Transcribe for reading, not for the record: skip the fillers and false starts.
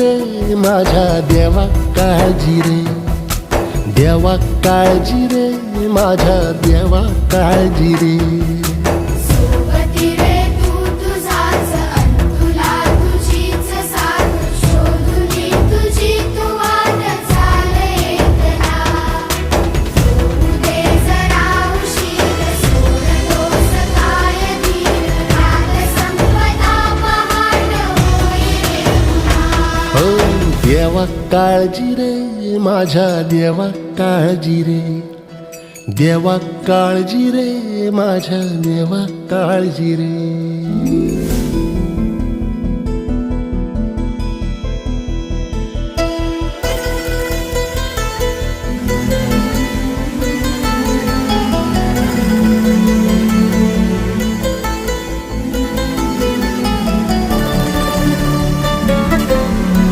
रे माझ्या देवा काळजी रे, देवा काळजी रे माझ्या देवा काळजी रे. सोबती रे तू तुझाच अंतुला तुझीच साथ, शोधुनी तुझी तू वाट चाल एकला. होऊ दे जरा उशीर, सोड दोष काय धीर, रात संपदा पहाट होई रे पुन्हा. हो देवा काळजी रे माझ्या देवा काळजी रे, देवा काळजी रे माझ्या देवा काळजी रे.